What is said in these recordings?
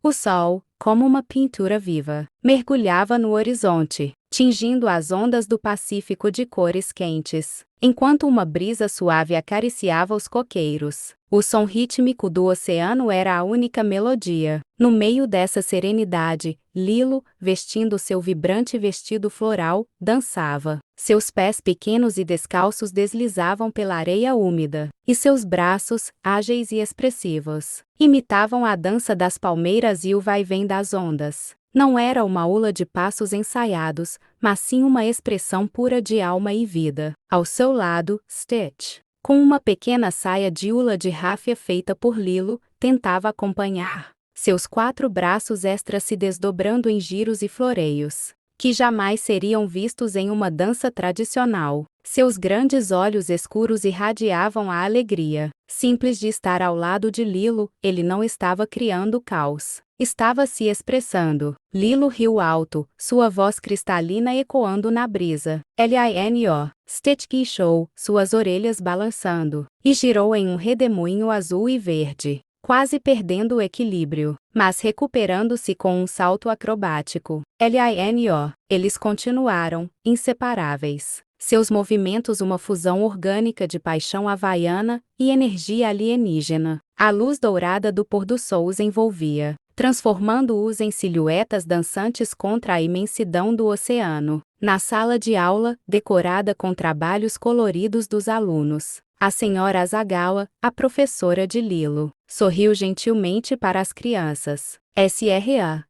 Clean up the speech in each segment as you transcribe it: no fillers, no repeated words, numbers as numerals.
O sol, como uma pintura viva, mergulhava no horizonte, tingindo as ondas do Pacífico de cores quentes, enquanto uma brisa suave acariciava os coqueiros. O som rítmico do oceano era a única melodia. No meio dessa serenidade, Lilo, vestindo seu vibrante vestido floral, dançava. Seus pés pequenos e descalços deslizavam pela areia úmida, e seus braços, ágeis e expressivos, imitavam a dança das palmeiras e o vai-vem das ondas. Não era uma aula de passos ensaiados, mas sim uma expressão pura de alma e vida. Ao seu lado, Stitch, com uma pequena saia de hula de ráfia feita por Lilo, tentava acompanhar. Seus 4 braços extras se desdobrando em giros e floreios, que jamais seriam vistos em uma dança tradicional. Seus grandes olhos escuros irradiavam a alegria. Simples de estar ao lado de Lilo, ele não estava criando caos. Estava se expressando. Lilo riu alto, sua voz cristalina ecoando na brisa. Lino, Stitch guinchou, suas orelhas balançando, e girou em um redemoinho azul e verde, quase perdendo o equilíbrio, mas recuperando-se com um salto acrobático. Lino, eles continuaram, inseparáveis. Seus movimentos uma fusão orgânica de paixão havaiana e energia alienígena. A luz dourada do pôr-do-sol os envolvia, transformando-os em silhuetas dançantes contra a imensidão do oceano. Na sala de aula, decorada com trabalhos coloridos dos alunos, a senhora Asagawa, a professora de Lilo, sorriu gentilmente para as crianças. HASAGAWA.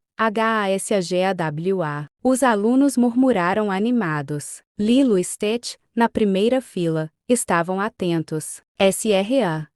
Os alunos murmuraram animados. Lilo e Stitch, na primeira fila, estavam atentos. HASAGAWA.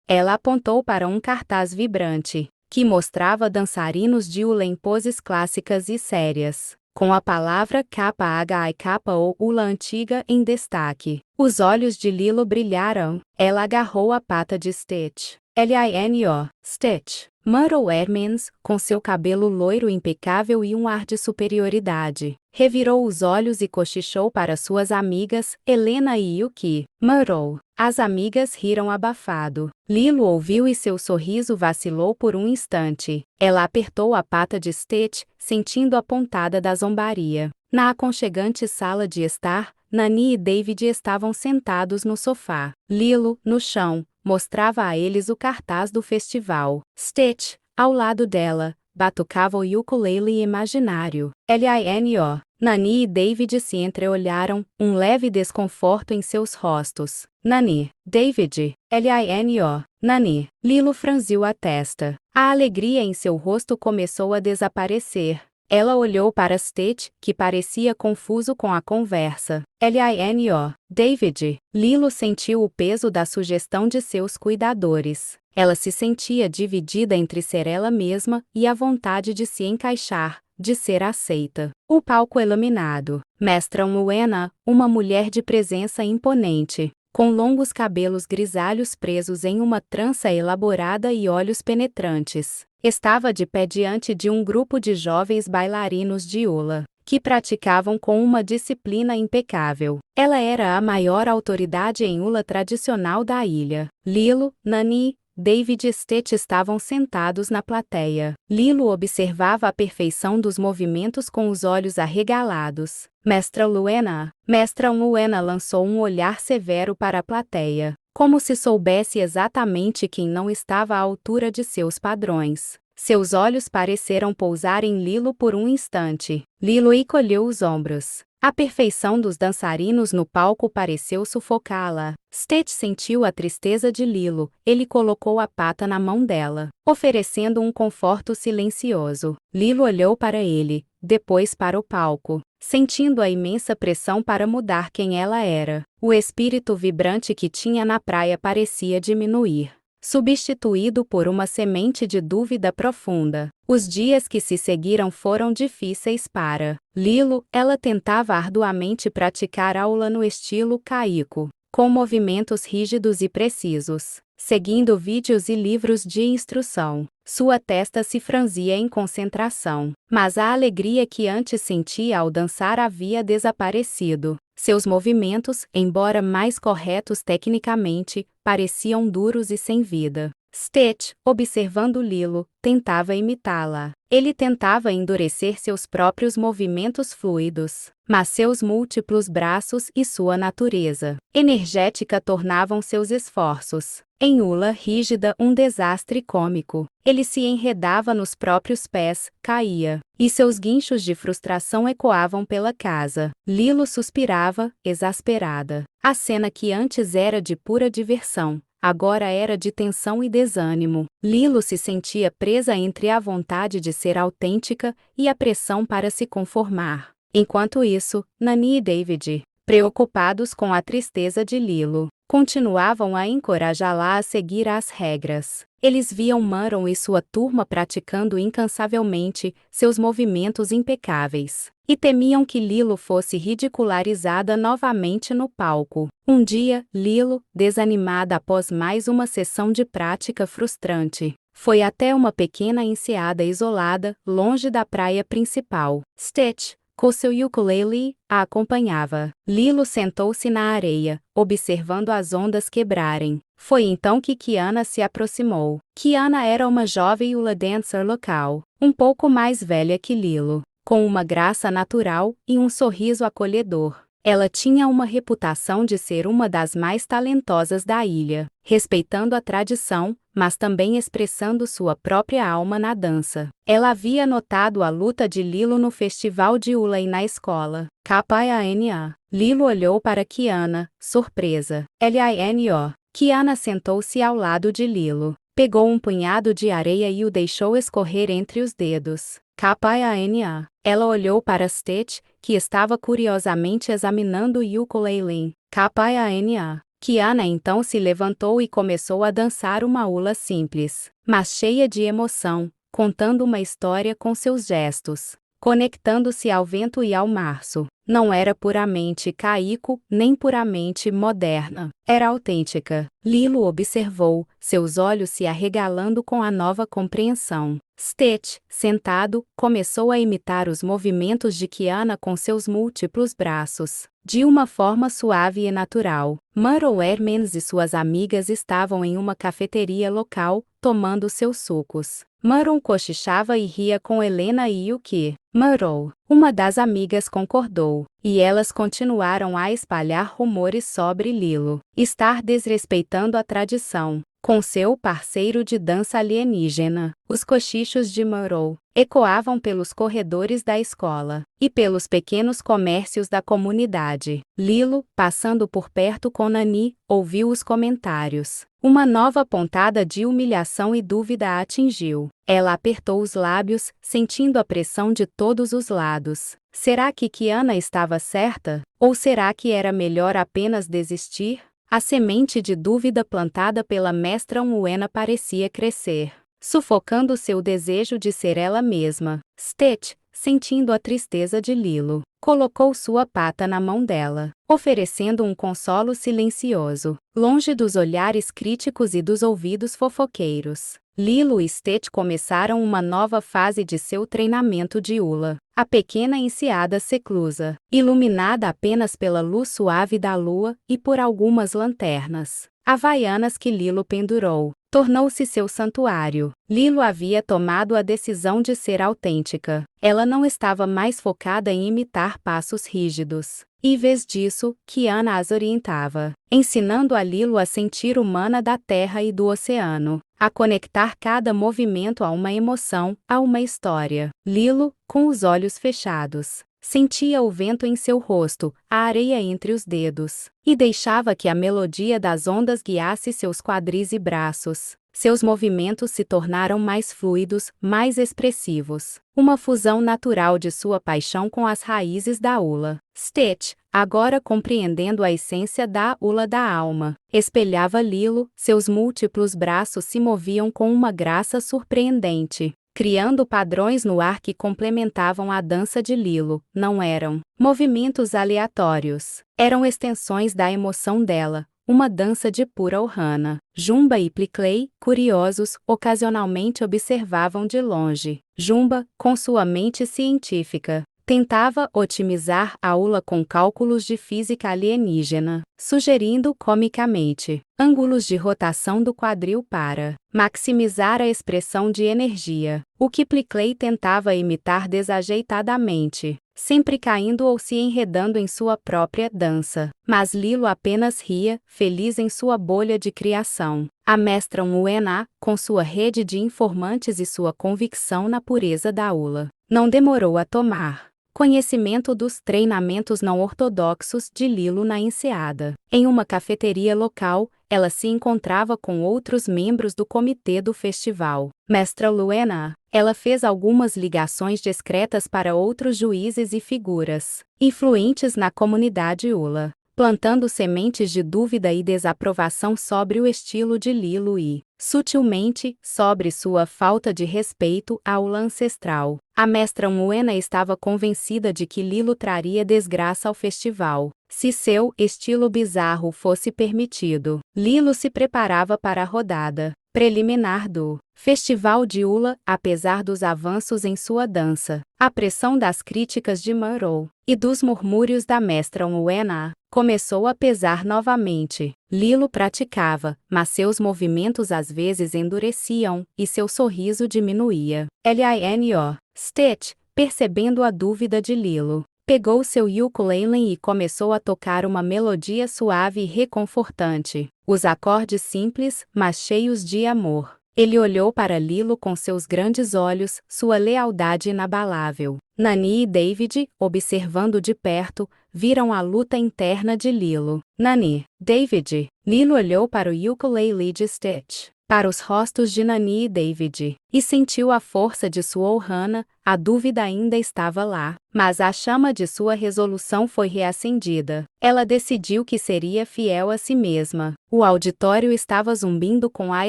Ela apontou para um cartaz vibrante, que mostrava dançarinos de hula em poses clássicas e sérias, com a palavra KHIKO hula antiga em destaque. Os olhos de Lilo brilharam. Ela agarrou a pata de Stitch. Lino, Stitch, murmurou Hermans, com seu cabelo loiro impecável e um ar de superioridade. Revirou os olhos e cochichou para suas amigas, Helena e Yuki. Murmurou. As amigas riram abafado. Lilo ouviu e seu sorriso vacilou por um instante. Ela apertou a pata de Stitch, sentindo a pontada da zombaria. Na aconchegante sala de estar, Nani e David estavam sentados no sofá. Lilo, no chão, mostrava a eles o cartaz do festival. Stitch, ao lado dela, batucava o ukulele imaginário. Lino, Nani e David se entreolharam, um leve desconforto em seus rostos. Nani, David, Lino, Nani. Lilo franziu a testa. A alegria em seu rosto começou a desaparecer. Ela olhou para Stitch, que parecia confuso com a conversa. Lino, David. Lilo sentiu o peso da sugestão de seus cuidadores. Ela se sentia dividida entre ser ela mesma e a vontade de se encaixar, de ser aceita. O palco iluminado. Mestra Luena, uma mulher de presença imponente, com longos cabelos grisalhos presos em uma trança elaborada e olhos penetrantes, estava de pé diante de um grupo de jovens bailarinos de hula, que praticavam com uma disciplina impecável. Ela era a maior autoridade em hula tradicional da ilha. Lilo, Nani, David e Stitch estavam sentados na plateia. Lilo observava a perfeição dos movimentos com os olhos arregalados. Mestra Luena lançou um olhar severo para a plateia, como se soubesse exatamente quem não estava à altura de seus padrões. Seus olhos pareceram pousar em Lilo por um instante. Lilo encolheu os ombros. A perfeição dos dançarinos no palco pareceu sufocá-la. Stitch sentiu a tristeza de Lilo. Ele colocou a pata na mão dela, oferecendo um conforto silencioso. Lilo olhou para ele, depois para o palco, sentindo a imensa pressão para mudar quem ela era. O espírito vibrante que tinha na praia parecia diminuir, substituído por uma semente de dúvida profunda. Os dias que se seguiram foram difíceis para Lilo. Ela tentava arduamente praticar aula no estilo Kaiko, com movimentos rígidos e precisos, seguindo vídeos e livros de instrução. Sua testa se franzia em concentração, mas a alegria que antes sentia ao dançar havia desaparecido. Seus movimentos, embora mais corretos tecnicamente, pareciam duros e sem vida. Stitch, observando Lilo, tentava imitá-la. Ele tentava endurecer seus próprios movimentos fluidos, mas seus múltiplos braços e sua natureza energética tornavam seus esforços em hula rígida um desastre cômico. Ele se enredava nos próprios pés, caía, e seus guinchos de frustração ecoavam pela casa. Lilo suspirava, exasperada. A cena que antes era de pura diversão, agora era de tensão e desânimo. Lilo se sentia presa entre a vontade de ser autêntica e a pressão para se conformar. Enquanto isso, Nani e David, preocupados com a tristeza de Lilo, continuavam a encorajá-la a seguir as regras. Eles viam Maron e sua turma praticando incansavelmente seus movimentos impecáveis, e temiam que Lilo fosse ridicularizada novamente no palco. Um dia, Lilo, desanimada após mais uma sessão de prática frustrante, foi até uma pequena enseada isolada, longe da praia principal. Stitch, com seu ukulele, a acompanhava. Lilo sentou-se na areia, observando as ondas quebrarem. Foi então que Kiana se aproximou. Kiana era uma jovem hula dancer local, um pouco mais velha que Lilo, com uma graça natural e um sorriso acolhedor. Ela tinha uma reputação de ser uma das mais talentosas da ilha, respeitando a tradição, mas também expressando sua própria alma na dança. Ela havia notado a luta de Lilo no festival de hula e na escola. K-I-A-N-A. Lilo olhou para Kiana, surpresa. L-I-N-O. Kiana sentou-se ao lado de Lilo, pegou um punhado de areia e o deixou escorrer entre os dedos. K-I-A-N-A. Ela olhou para Stitch, que estava curiosamente examinando o ukulele. K-I-A-N-A. Kiana então se levantou e começou a dançar uma hula simples, mas cheia de emoção, contando uma história com seus gestos, conectando-se ao vento e ao março. Não era puramente caíco, nem puramente moderna. Era autêntica. Lilo observou, seus olhos se arregalando com a nova compreensão. Stitch, sentado, começou a imitar os movimentos de Kiana com seus múltiplos braços, de uma forma suave e natural. Myrtle Hermans e suas amigas estavam em uma cafeteria local, tomando seus sucos. Myrtle cochichava e ria com Helena e Yuki. Myrtle, uma das amigas, concordou, e elas continuaram a espalhar rumores sobre Lilo estar desrespeitando a tradição com seu parceiro de dança alienígena. Os cochichos de Myrtle ecoavam pelos corredores da escola e pelos pequenos comércios da comunidade. Lilo, passando por perto com Nani, ouviu os comentários. Uma nova pontada de humilhação e dúvida a atingiu. Ela apertou os lábios, sentindo a pressão de todos os lados. Será que Kiana estava certa? Ou será que era melhor apenas desistir? A semente de dúvida plantada pela mestra Unwena parecia crescer, sufocando seu desejo de ser ela mesma. Stitch, sentindo a tristeza de Lilo, colocou sua pata na mão dela, oferecendo um consolo silencioso, longe dos olhares críticos e dos ouvidos fofoqueiros. Lilo e Stitch começaram uma nova fase de seu treinamento de hula. A pequena enseada seclusa, iluminada apenas pela luz suave da lua e por algumas lanternas havaianas que Lilo pendurou, tornou-se seu santuário. Lilo havia tomado a decisão de ser autêntica. Ela não estava mais focada em imitar passos rígidos. Em vez disso, Kiana as orientava, ensinando a Lilo a sentir o mana da terra e do oceano, a conectar cada movimento a uma emoção, a uma história. Lilo, com os olhos fechados, sentia o vento em seu rosto, a areia entre os dedos, e deixava que a melodia das ondas guiasse seus quadris e braços. Seus movimentos se tornaram mais fluidos, mais expressivos, uma fusão natural de sua paixão com as raízes da hula. Stitch, agora compreendendo a essência da hula da alma, espelhava Lilo, seus múltiplos braços se moviam com uma graça surpreendente, criando padrões no ar que complementavam a dança de Lilo. Não eram movimentos aleatórios, eram extensões da emoção dela. Uma dança de pura ohana. Jumba e Plikley, curiosos, ocasionalmente observavam de longe. Jumba, com sua mente científica, Tentava otimizar a aula com cálculos de física alienígena, sugerindo comicamente ângulos de rotação do quadril para maximizar a expressão de energia, o que Plickley tentava imitar desajeitadamente, sempre caindo ou se enredando em sua própria dança. Mas Lilo apenas ria, feliz em sua bolha de criação. A mestra Nwena, com sua rede de informantes e sua convicção na pureza da aula, não demorou a tomar conhecimento dos treinamentos não ortodoxos de Lilo na enseada. Em uma cafeteria local, ela se encontrava com outros membros do comitê do festival. Mestra Luena, ela fez algumas ligações discretas para outros juízes e figuras influentes na comunidade Ula, plantando sementes de dúvida e desaprovação sobre o estilo de Lilo e, sutilmente, sobre sua falta de respeito à aula ancestral. A mestra Nwena estava convencida de que Lilo traria desgraça ao festival, se seu estilo bizarro fosse permitido. Lilo se preparava para a rodada preliminar do Festival de Ula, apesar dos avanços em sua dança, a pressão das críticas de Murrow e dos murmúrios da mestra Nwena começou a pesar novamente. Lilo praticava, mas seus movimentos às vezes endureciam, e seu sorriso diminuía. Lino. Stitch, percebendo a dúvida de Lilo, pegou seu ukulele e começou a tocar uma melodia suave e reconfortante. Os acordes simples, mas cheios de amor. Ele olhou para Lilo com seus grandes olhos, sua lealdade inabalável. Nani e David, observando de perto, viram a luta interna de Lilo. Nani, David. Lilo olhou para o ukulele de Stitch, para os rostos de Nani e David, e sentiu a força de sua Ohana. A dúvida ainda estava lá, mas a chama de sua resolução foi reacendida. Ela decidiu que seria fiel a si mesma. O auditório estava zumbindo com a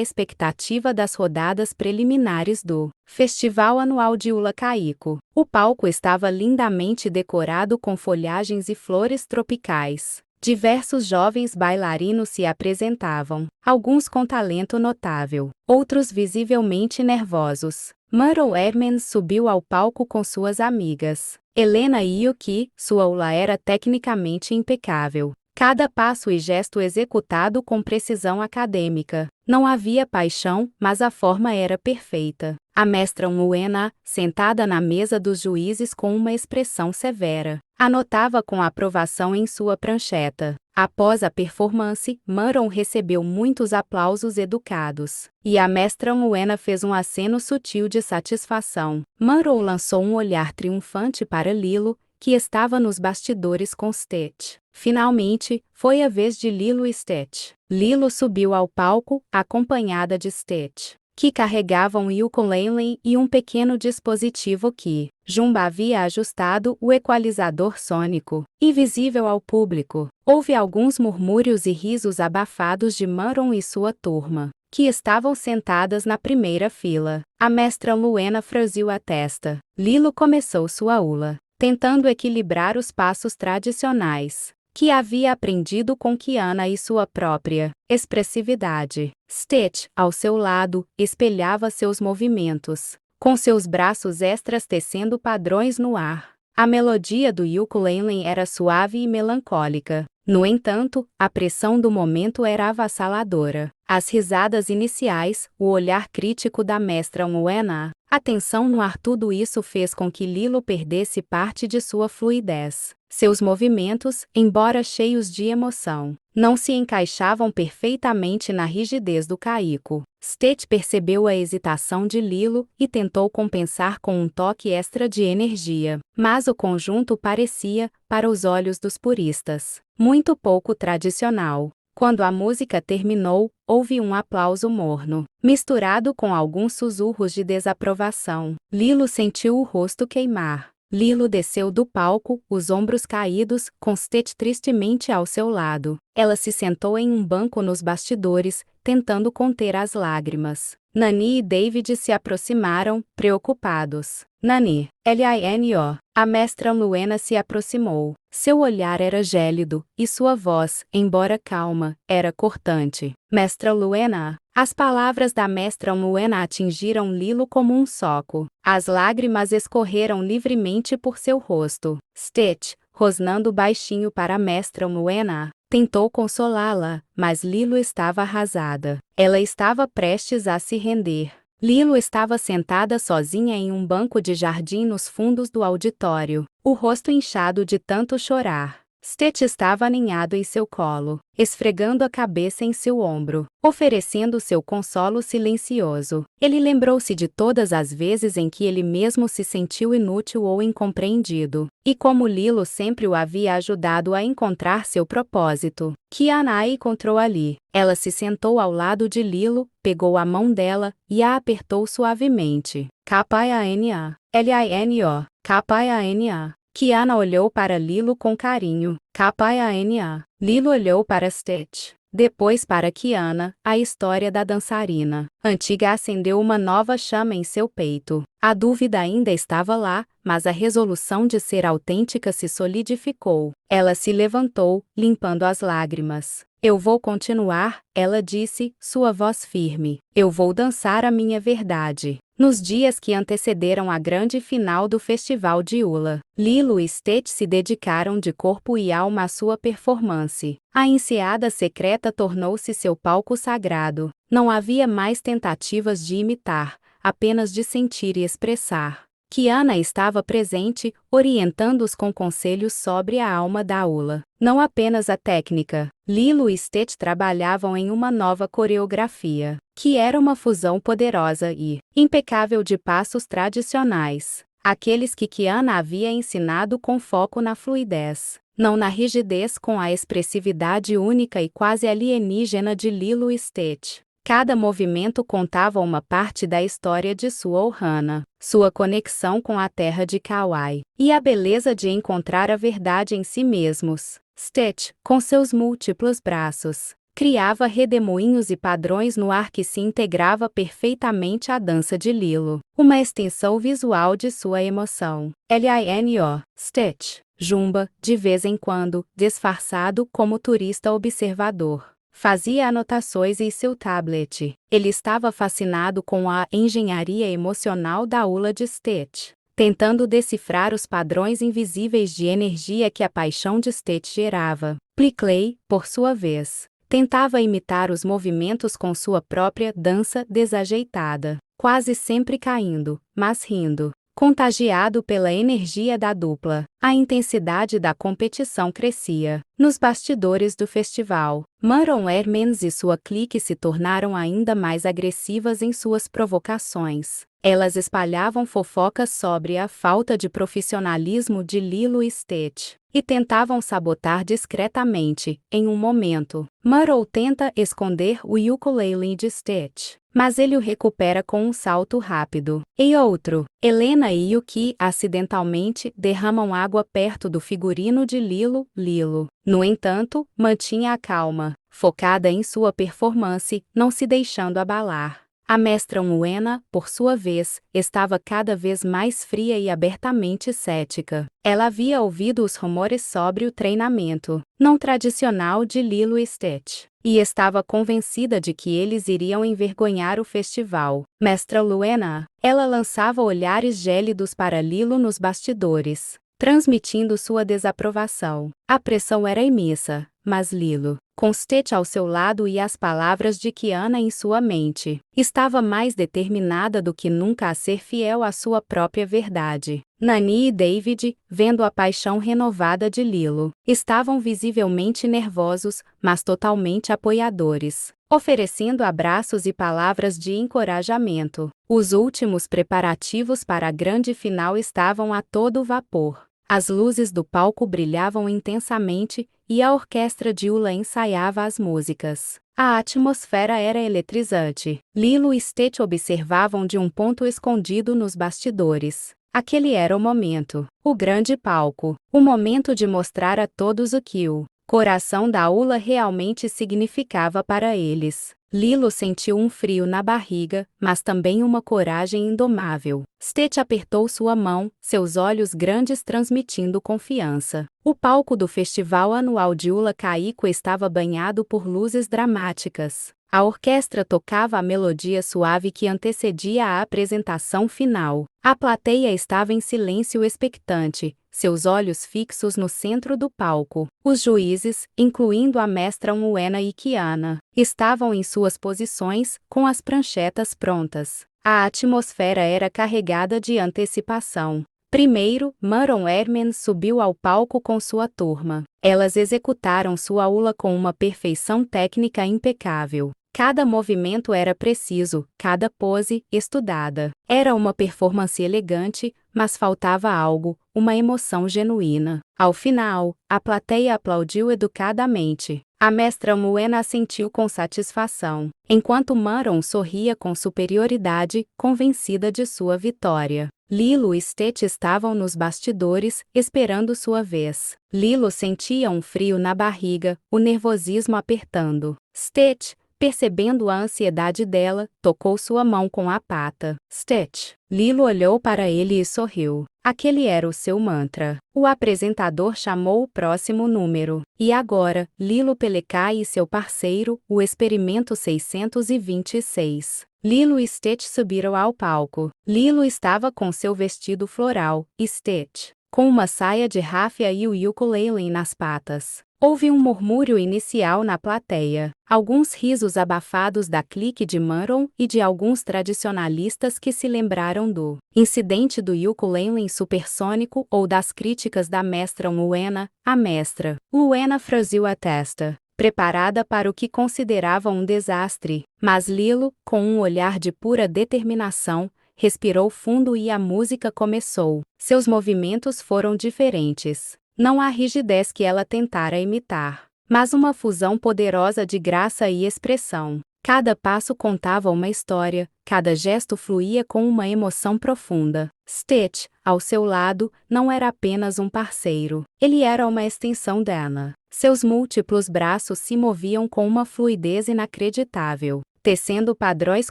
expectativa das rodadas preliminares do Festival Anual de Ula Caíco. O palco estava lindamente decorado com folhagens e flores tropicais. Diversos jovens bailarinos se apresentavam, alguns com talento notável, outros visivelmente nervosos. Murrow Edmonds subiu ao palco com suas amigas Helena e Yuki. Sua ula era tecnicamente impecável. Cada passo e gesto executado com precisão acadêmica. Não havia paixão, mas a forma era perfeita. A mestra Nwena, sentada na mesa dos juízes com uma expressão severa, anotava com aprovação em sua prancheta. Após a performance, Murrow recebeu muitos aplausos educados, e a mestra Nwena fez um aceno sutil de satisfação. Murrow lançou um olhar triunfante para Lilo, que estava nos bastidores com Stitch. Finalmente, foi a vez de Lilo e Stitch. Lilo subiu ao palco, acompanhada de Stitch, que carregava um ukulele e um pequeno dispositivo que Jumba havia ajustado, o equalizador sônico, invisível ao público. Houve alguns murmúrios e risos abafados de Murrow e sua turma, que estavam sentadas na primeira fila. A mestra Luena franziu a testa. Lilo começou sua ula, tentando equilibrar os passos tradicionais que havia aprendido com Kiana e sua própria expressividade. Stitch, ao seu lado, espelhava seus movimentos, com seus braços extras tecendo padrões no ar. A melodia do ukulele era suave e melancólica. No entanto, a pressão do momento era avassaladora. As risadas iniciais, o olhar crítico da mestra Nwena, a tensão no ar, tudo isso fez com que Lilo perdesse parte de sua fluidez. Seus movimentos, embora cheios de emoção, não se encaixavam perfeitamente na rigidez do caíco. Stitch percebeu a hesitação de Lilo e tentou compensar com um toque extra de energia, mas o conjunto parecia, para os olhos dos puristas, muito pouco tradicional. Quando a música terminou, houve um aplauso morno, misturado com alguns sussurros de desaprovação. Lilo sentiu o rosto queimar. Lilo desceu do palco, os ombros caídos, com Stitch tristemente ao seu lado. Ela se sentou em um banco nos bastidores, tentando conter as lágrimas. Nani e David se aproximaram, preocupados. Nani, Lino. A mestra Luena se aproximou. Seu olhar era gélido, e sua voz, embora calma, era cortante. Mestra Luena, As palavras da mestra Moena atingiram Lilo como um soco. As lágrimas escorreram livremente por seu rosto. Stitch, rosnando baixinho para a mestra Moena, tentou consolá-la, mas Lilo estava arrasada. Ela estava prestes a se render. Lilo estava sentada sozinha em um banco de jardim nos fundos do auditório, o rosto inchado de tanto chorar. Stitch estava aninhado em seu colo, esfregando a cabeça em seu ombro, oferecendo seu consolo silencioso. Ele lembrou-se de todas as vezes em que ele mesmo se sentiu inútil ou incompreendido, e como Lilo sempre o havia ajudado a encontrar seu propósito. Kiana a encontrou ali. Ela se sentou ao lado de Lilo, pegou a mão dela e a apertou suavemente. K-A-N-A, L-I-N-O, K-A-N-A. Kiana olhou para Lilo com carinho. K-A-N-A. Lilo olhou para Stitch. Depois para Kiana, a história da dançarina antiga acendeu uma nova chama em seu peito. A dúvida ainda estava lá, mas a resolução de ser autêntica se solidificou. Ela se levantou, limpando as lágrimas. Eu vou continuar, ela disse, sua voz firme. Eu vou dançar a minha verdade. Nos dias que antecederam a grande final do Festival de Ula, Lilo e Stitch se dedicaram de corpo e alma à sua performance. A enseada secreta tornou-se seu palco sagrado. Não havia mais tentativas de imitar, apenas de sentir e expressar. Kiana estava presente, orientando-os com conselhos sobre a alma da Ula. Não apenas a técnica. Lilo e Stitch trabalhavam em uma nova coreografia, que era uma fusão poderosa e impecável de passos tradicionais. Aqueles que Kiana havia ensinado com foco na fluidez, não na rigidez, com a expressividade única e quase alienígena de Lilo e Stitch. Cada movimento contava uma parte da história de sua Ohana, sua conexão com a terra de Kauai, e a beleza de encontrar a verdade em si mesmos. Stitch, com seus múltiplos braços, criava redemoinhos e padrões no ar que se integrava perfeitamente à dança de Lilo, uma extensão visual de sua emoção. Lino, Stitch, Jumba, de vez em quando, disfarçado como turista observador. Fazia anotações em seu tablet. Ele estava fascinado com a engenharia emocional da Ula de Stitch, tentando decifrar os padrões invisíveis de energia que a paixão de Stitch gerava. Plikley, por sua vez, tentava imitar os movimentos com sua própria dança desajeitada, quase sempre caindo, mas rindo. Contagiado pela energia da dupla, a intensidade da competição crescia. Nos bastidores do festival, Maron Hermans e sua clique se tornaram ainda mais agressivas em suas provocações. Elas espalhavam fofocas sobre a falta de profissionalismo de Lilo e Stitch, e tentavam sabotar discretamente. Em um momento, Maron tenta esconder o ukulele de Stitch, mas ele o recupera com um salto rápido. Em outro, Helena e Yuki acidentalmente derramam água perto do figurino de Lilo. Lilo, no entanto, mantinha a calma, focada em sua performance, não se deixando abalar. A mestra Moena, por sua vez, estava cada vez mais fria e abertamente cética. Ela havia ouvido os rumores sobre o treinamento não tradicional de Lilo e Stitch, e estava convencida de que eles iriam envergonhar o festival. Mestra Luena, ela lançava olhares gélidos para Lilo nos bastidores, transmitindo sua desaprovação. A pressão era imensa, mas Lilo, com Stitch ao seu lado e as palavras de Kiana em sua mente, estava mais determinada do que nunca a ser fiel à sua própria verdade. Nani e David, vendo a paixão renovada de Lilo, estavam visivelmente nervosos, mas totalmente apoiadores, oferecendo abraços e palavras de encorajamento. Os últimos preparativos para a grande final estavam a todo vapor. As luzes do palco brilhavam intensamente, e a orquestra de Ula ensaiava as músicas. A atmosfera era eletrizante. Lilo e Stitch observavam de um ponto escondido nos bastidores. Aquele era o momento. O grande palco. O momento de mostrar a todos o que o coração da Ula realmente significava para eles. Lilo sentiu um frio na barriga, mas também uma coragem indomável. Stitch apertou sua mão, seus olhos grandes transmitindo confiança. O palco do Festival Anual de Ula Kaiko estava banhado por luzes dramáticas. A orquestra tocava a melodia suave que antecedia a apresentação final. A plateia estava em silêncio expectante, seus olhos fixos no centro do palco. Os juízes, incluindo a mestra Uena e Kiana, estavam em suas posições, com as pranchetas prontas. A atmosfera era carregada de antecipação. Primeiro, Maron Herman subiu ao palco com sua turma. Elas executaram sua ula com uma perfeição técnica impecável. Cada movimento era preciso, cada pose, estudada. Era uma performance elegante, mas faltava algo, uma emoção genuína. Ao final, a plateia aplaudiu educadamente. A mestra Uena assentiu com satisfação, enquanto Maron sorria com superioridade, convencida de sua vitória. Lilo e Stitch estavam nos bastidores, esperando sua vez. Lilo sentia um frio na barriga, o nervosismo apertando. Stitch, percebendo a ansiedade dela, tocou sua mão com a pata. Stitch. Lilo olhou para ele e sorriu. Aquele era o seu mantra. O apresentador chamou o próximo número. E agora, Lilo Pelecai e seu parceiro, o experimento 626. Lilo e Stitch subiram ao palco. Lilo estava com seu vestido floral, e Stitch, com uma saia de ráfia e o ukulele nas patas. Houve um murmúrio inicial na plateia, alguns risos abafados da clique de Maron e de alguns tradicionalistas que se lembraram do incidente do ukulele supersônico ou das críticas da mestra Uena. A mestra Uena franziu a testa, preparada para o que considerava um desastre, mas Lilo, com um olhar de pura determinação, respirou fundo e a música começou. Seus movimentos foram diferentes. Não a rigidez que ela tentara imitar, mas uma fusão poderosa de graça e expressão. Cada passo contava uma história, cada gesto fluía com uma emoção profunda. Stitch, ao seu lado, não era apenas um parceiro, ele era uma extensão dela. Seus múltiplos braços se moviam com uma fluidez inacreditável, tecendo padrões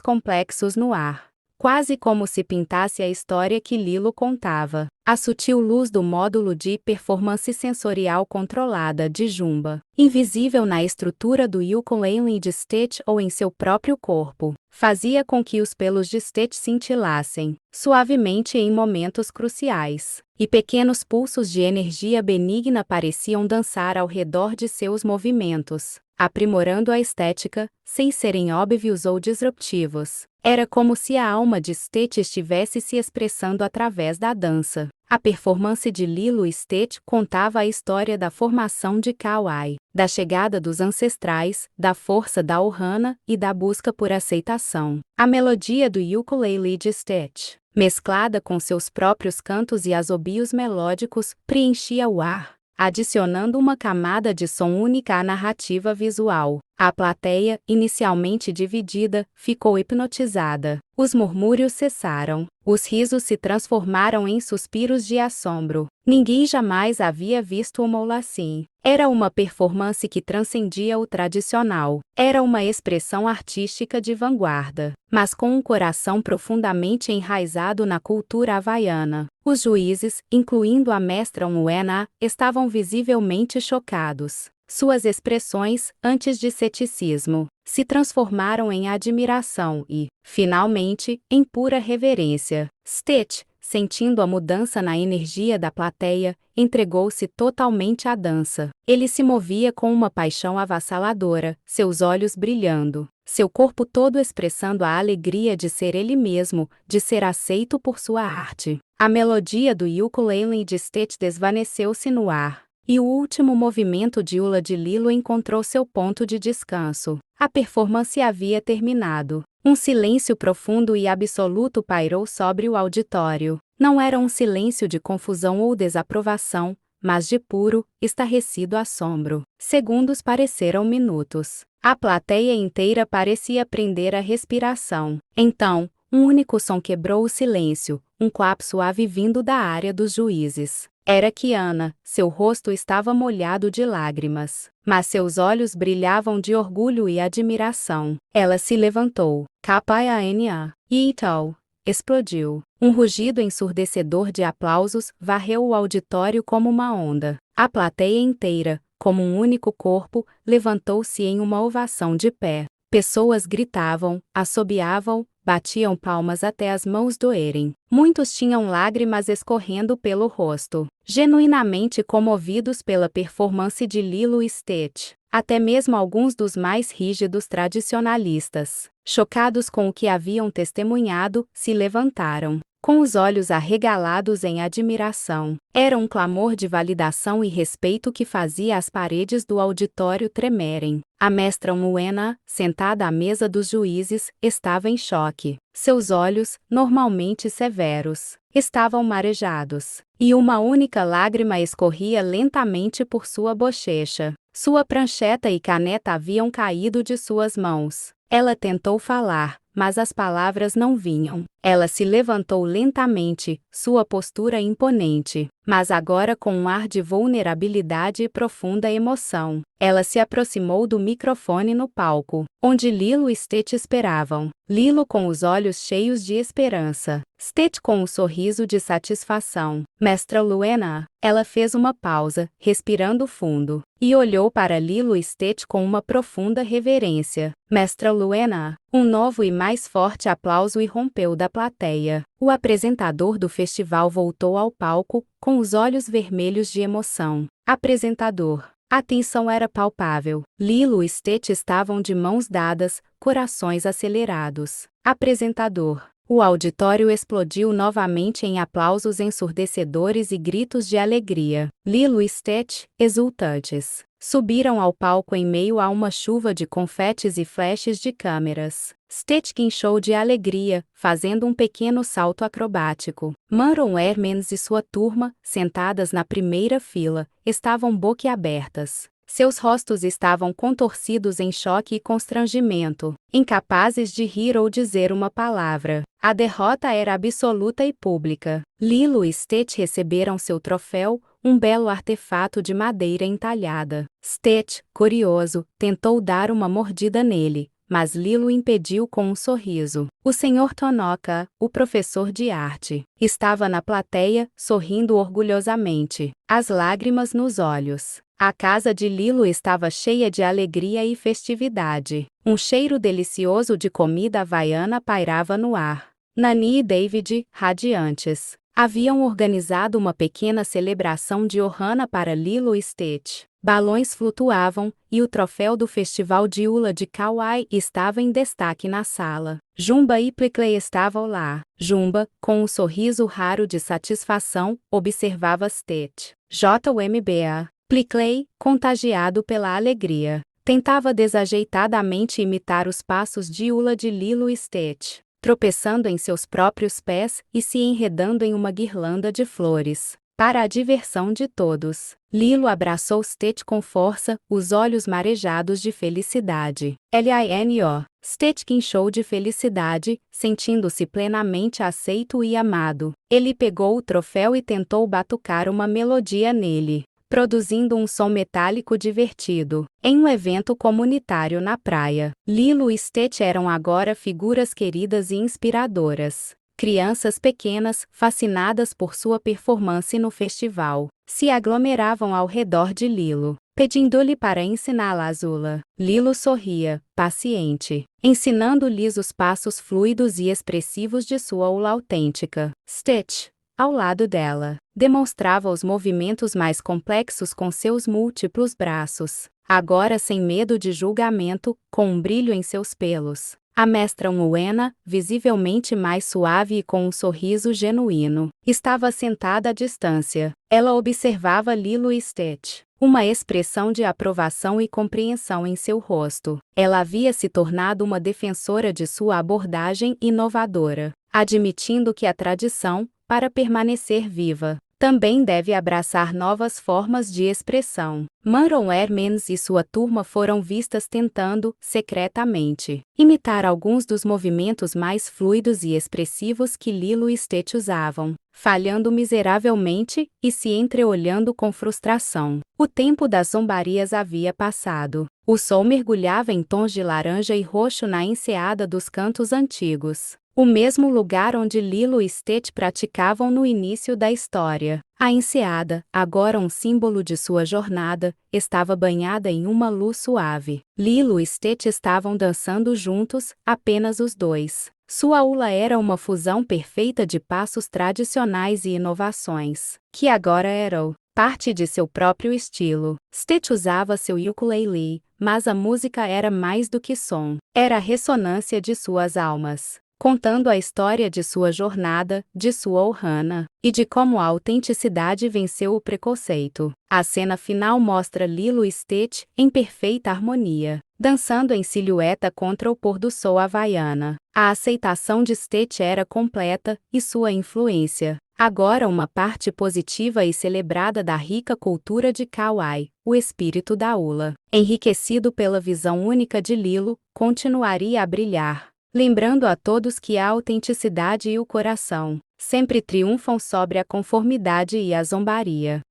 complexos no ar. Quase como se pintasse a história que Lilo contava. A sutil luz do módulo de performance sensorial controlada de Jumba, invisível na estrutura do ukulele de Stitch ou em seu próprio corpo, fazia com que os pelos de Stitch cintilassem, suavemente em momentos cruciais, e pequenos pulsos de energia benigna pareciam dançar ao redor de seus movimentos, aprimorando a estética, sem serem óbvios ou disruptivos. Era como se a alma de Stitch estivesse se expressando através da dança. A performance de Lilo e Stitch contava a história da formação de Kauai, da chegada dos ancestrais, da força da Ohana e da busca por aceitação. A melodia do ukulele de Stitch, mesclada com seus próprios cantos e assobios melódicos, preenchia o ar, adicionando uma camada de som única à narrativa visual. A plateia, inicialmente dividida, ficou hipnotizada. Os murmúrios cessaram. Os risos se transformaram em suspiros de assombro. Ninguém jamais havia visto uma ola assim. Era uma performance que transcendia o tradicional. Era uma expressão artística de vanguarda, mas com um coração profundamente enraizado na cultura havaiana. Os juízes, incluindo a mestra Uena, estavam visivelmente chocados. Suas expressões, antes de ceticismo, se transformaram em admiração e, finalmente, em pura reverência. Stitch, sentindo a mudança na energia da plateia, entregou-se totalmente à dança. Ele se movia com uma paixão avassaladora, seus olhos brilhando, seu corpo todo expressando a alegria de ser ele mesmo, de ser aceito por sua arte. A melodia do ukulele de Stitch desvaneceu-se no ar. E o último movimento de ula de Lilo encontrou seu ponto de descanso. A performance havia terminado. Um silêncio profundo e absoluto pairou sobre o auditório. Não era um silêncio de confusão ou desaprovação, mas de puro, estarrecido assombro. Segundos pareceram minutos. A plateia inteira parecia prender a respiração. Então, um único som quebrou o silêncio, um clap suave vindo da área dos juízes. Era Kiana, seu rosto estava molhado de lágrimas, mas seus olhos brilhavam de orgulho e admiração. Ela se levantou, Kapaiana, e então, explodiu. Um rugido ensurdecedor de aplausos varreu o auditório como uma onda. A plateia inteira, como um único corpo, levantou-se em uma ovação de pé. Pessoas gritavam, assobiavam, batiam palmas até as mãos doerem. Muitos tinham lágrimas escorrendo pelo rosto, genuinamente comovidos pela performance de Lilo e Stitch. Até mesmo alguns dos mais rígidos tradicionalistas, chocados com o que haviam testemunhado, se levantaram, com os olhos arregalados em admiração. Era um clamor de validação e respeito que fazia as paredes do auditório tremerem. A mestra Moena, sentada à mesa dos juízes, estava em choque. Seus olhos, normalmente severos, estavam marejados, e uma única lágrima escorria lentamente por sua bochecha. Sua prancheta e caneta haviam caído de suas mãos. Ela tentou falar, mas as palavras não vinham. Ela se levantou lentamente, sua postura imponente, mas agora com um ar de vulnerabilidade e profunda emoção. Ela se aproximou do microfone no palco, onde Lilo e Stitch esperavam. Lilo com os olhos cheios de esperança, Stitch com um sorriso de satisfação. Mestra Luena, ela fez uma pausa, respirando fundo, e olhou para Lilo e Stitch com uma profunda reverência. Mestra Luena, um novo e mais forte aplauso irrompeu da plateia. O apresentador do festival voltou ao palco, com os olhos vermelhos de emoção. Apresentador. A tensão era palpável. Lilo e Stitch estavam de mãos dadas, corações acelerados. Apresentador. O auditório explodiu novamente em aplausos ensurdecedores e gritos de alegria. Lilo e Stitch, exultantes, subiram ao palco em meio a uma chuva de confetes e flashes de câmeras. Stitch guinchou de alegria, fazendo um pequeno salto acrobático. Maron Hermans e sua turma, sentadas na primeira fila, estavam boquiabertas. Seus rostos estavam contorcidos em choque e constrangimento, incapazes de rir ou dizer uma palavra. A derrota era absoluta e pública. Lilo e Stitch receberam seu troféu, um belo artefato de madeira entalhada. Stitch, curioso, tentou dar uma mordida nele, mas Lilo impediu com um sorriso. O Sr. Tonoka, o professor de arte, estava na plateia, sorrindo orgulhosamente, as lágrimas nos olhos. A casa de Lilo estava cheia de alegria e festividade. Um cheiro delicioso de comida havaiana pairava no ar. Nani e David, radiantes, haviam organizado uma pequena celebração de Ohana para Lilo e Stitch. Balões flutuavam, e o troféu do festival de hula de Kauai estava em destaque na sala. Jumba e Plikley estavam lá. Jumba, com um sorriso raro de satisfação, observava Stitch. JMBA. Plikley, contagiado pela alegria, tentava desajeitadamente imitar os passos de hula de Lilo e Stitch, tropeçando em seus próprios pés e se enredando em uma guirlanda de flores. Para a diversão de todos, Lilo abraçou Stitch com força, os olhos marejados de felicidade. Lino. Stitch guinchou de felicidade, sentindo-se plenamente aceito e amado. Ele pegou o troféu e tentou batucar uma melodia nele, produzindo um som metálico divertido. Em um evento comunitário na praia, Lilo e Stitch eram agora figuras queridas e inspiradoras. Crianças pequenas, fascinadas por sua performance no festival, se aglomeravam ao redor de Lilo, pedindo-lhe para ensiná-las hula. Lilo sorria, paciente, ensinando-lhes os passos fluidos e expressivos de sua hula autêntica. Stitch, ao lado dela, demonstrava os movimentos mais complexos com seus múltiplos braços, agora sem medo de julgamento, com um brilho em seus pelos. A mestra Moena, visivelmente mais suave e com um sorriso genuíno, estava sentada à distância. Ela observava Lilo e Stitch, uma expressão de aprovação e compreensão em seu rosto. Ela havia se tornado uma defensora de sua abordagem inovadora, admitindo que a tradição, para permanecer viva, também deve abraçar novas formas de expressão. Maron Hermans e sua turma foram vistas tentando, secretamente, imitar alguns dos movimentos mais fluidos e expressivos que Lilo e Stitch usavam, falhando miseravelmente e se entreolhando com frustração. O tempo das zombarias havia passado. O sol mergulhava em tons de laranja e roxo na enseada dos cantos antigos. o mesmo lugar onde Lilo e Stitch praticavam no início da história. A enseada, agora um símbolo de sua jornada, estava banhada em uma luz suave. Lilo e Stitch estavam dançando juntos, apenas os dois. Sua ula era uma fusão perfeita de passos tradicionais e inovações, que agora eram parte de seu próprio estilo. Stitch usava seu ukulele, mas a música era mais do que som. Era a ressonância de suas almas, contando a história de sua jornada, de sua Ohana, e de como a autenticidade venceu o preconceito. A cena final mostra Lilo e Stitch, em perfeita harmonia, dançando em silhueta contra o pôr do sol havaiana. A aceitação de Stitch era completa, e sua influência, agora uma parte positiva e celebrada da rica cultura de Kauai, o espírito da Ula, enriquecido pela visão única de Lilo, continuaria a brilhar, lembrando a todos que a autenticidade e o coração sempre triunfam sobre a conformidade e a zombaria.